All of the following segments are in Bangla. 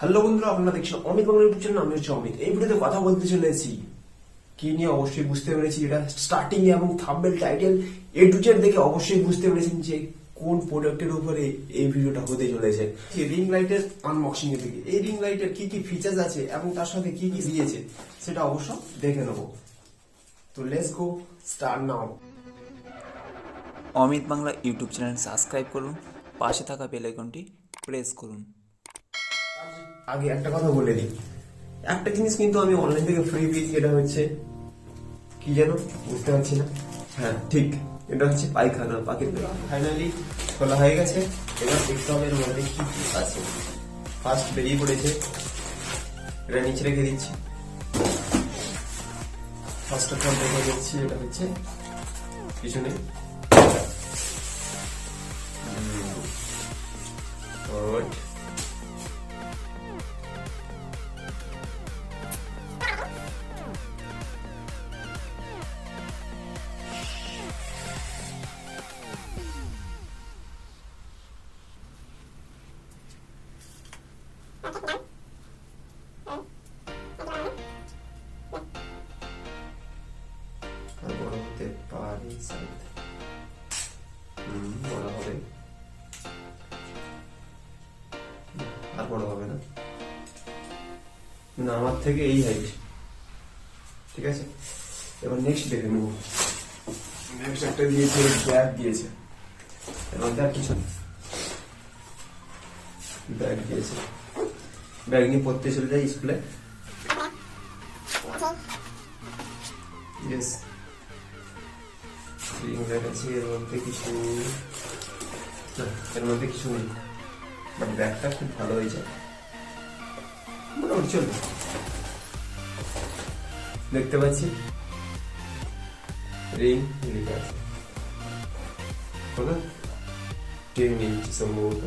হ্যালো বন্ধুরা, আপনারা দেখছেন অমিত বাংলা ইউটিউব চ্যানেল। আমি হচ্ছে অমিত। এই ভিডিওতে কথা বলতে চলেছি কি নিয়ে অবশ্যই বুঝতে পেরেছি, এটা স্টার্টিং এবং thumbnail title A to Z দেখে অবশ্যই বুঝতে পেরেছেন যে কোন প্রোডাক্টের উপরে এই ভিডিওটা হতে চলেছে। রিং লাইটের আনবক্সিং এর দিকে, এই রিং লাইটের কি কি ফিচার্স আছে এবং তার সাথে কি কি দিয়েছে সেটা অবশ্য দেখে নেবো। তো let's go, start now. Amit Bangla YouTube channel subscribe করুন, পাশে থাকা বেল আইকনটি প্রেস করুন। আগে একটা কথা বলে দিই, একটা জিনিস কিন্তু আমি অনলাইন থেকে ফ্রি পেয়েছি, এটা হচ্ছে কি যেন বুঝতে পারছি না। হ্যাঁ ঠিক, এটা হচ্ছে পায়খানা, পাখির ফাইনালি খোলা হয়ে গেছে। এবার দেখতে হবে এর মধ্যে কি কি আছে। ফার্স্ট বেরিয়ে পড়েছে, এটা নিচে রেখে দিচ্ছি। ফার্স্ট অফ অল দেখে দিচ্ছি, এটা হচ্ছে পিছনে বড় হতে পারে, বড় হবে আর বড় হবে না, না আমার থেকে এই হাইট। ঠিক আছে, এবার নেক্সট দেখে নেব। নেক্সট একটা দিয়েছে, ব্যাগ দিয়েছে, এবং তার কিছু ব্যাগ দিয়েছে। ব্যাগ নিয়ে পড়তে চলে যাই স্কুলে। ইয়েস, রিং লাইট আছে, এর মধ্যে কিছু না, এর মধ্যে কিছু নেই, বাট ব্যাগটা খুব ভালো হয়েছে, মোটামুটি চলবে। দেখতে পাচ্ছি রিং লিখা আছে, 10 ইঞ্চি সম্ভবত।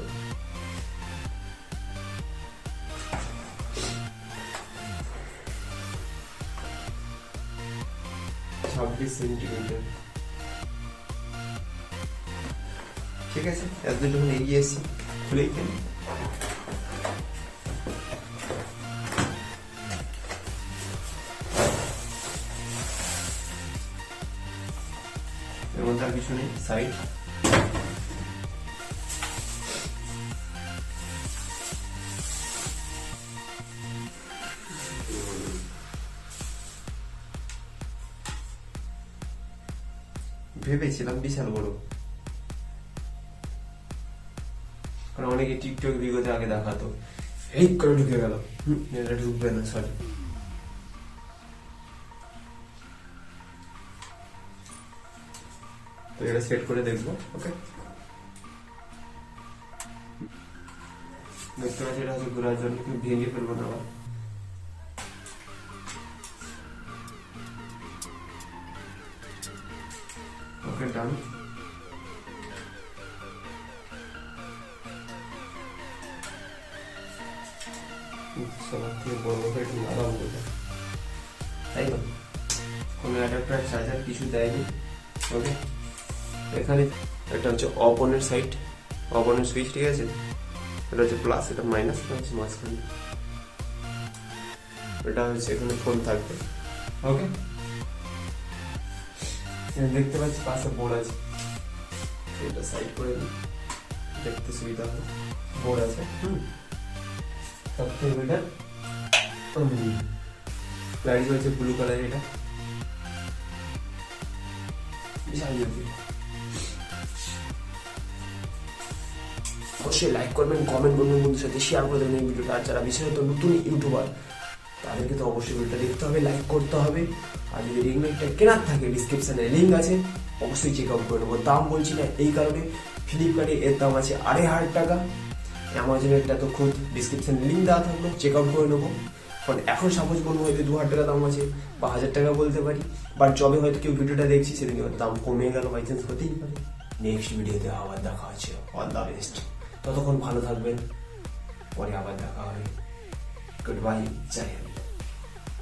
সেন্টিমিটার। ঠিক আছে, এত যখন এগিয়ে এসেছি খুলেই কেন। এর মধ্যে আর কিছু নেই। সাইড ভেবেছিলাম বিশাল বড়, কারণ অনেকে টিকটক ভিডিওতে আগে দেখাতো এই করে ঢুকে গেল। এটা ঢুকবে না, সরি। তো এটা সেট করে দেখবো। ওকে, দেখতে পাচ্ছি এটা হচ্ছে ঘোরার জন্য, ভেঙে ফেলবো না আবার। ওকে, ডান। সবার থেকে বড় কথা একটু আরাম করে, তাই না? কোনো অ্যাডাপ্টার চার্জার কিছু দেয়নি। ওকে, এখানে একটা হচ্ছে অফ অনের সাইড, অফ অনের সুইচ। ঠিক আছে, এটা হচ্ছে প্লাস, এটা মাইনাস, এটা হচ্ছে মাঝখানে। এটা হচ্ছে এখানে ফোন থাকবে। ওকে, দেখতে পাচ্ছি পাশে বোর্ড আছে, এটা সাইড করে দিই, দেখতে সুবিধা হবে। বোর্ড আছে, সব থেকে বেটার। লাইট হচ্ছে ব্লু কালার, এটা বিশাল জলদি। অবশ্যই লাইক করবেন, কমেন্ট করবেন, বন্ধুদের সাথে শেয়ার করে দেবেন এই ভিডিওটা। আর যারা বিশেষত নতুন ইউটিউবার তাদেরকে তো অবশ্যই ভিডিওটা দেখতে হবে, লাইক করতে হবে। আর যদি রিং লাইটটা কেনার থাকে, ডিসক্রিপশনে লিঙ্ক আছে, অবশ্যই চেক আউট করে নেবো। দাম বলছি না এই কারণে, ফ্লিপকার্টে এর দাম আছে 2500 টাকা, অ্যামাজনেরটা তো খুব ডিসক্রিপশনে লিঙ্ক দেওয়া থাকলো, চেক আউট করে নেবো। কারণ এখন সাপোজ বলবো হয়তো 2000 টাকা দাম আছে বা 1000 টাকা বলতে পারি, বাট যবে হয়তো কেউ ভিডিওটা দেখছি সেদিন দাম কমে গেল, বাই চান্স হতেই পারে। নেক্সট ভিডিওতে আবার দেখা হচ্ছে, অল দ্য বেস্ট। ততক্ষণ ভালো থাকবেন, পরে আবার দেখা হবে। গুড বাই, জয় হিন্দ।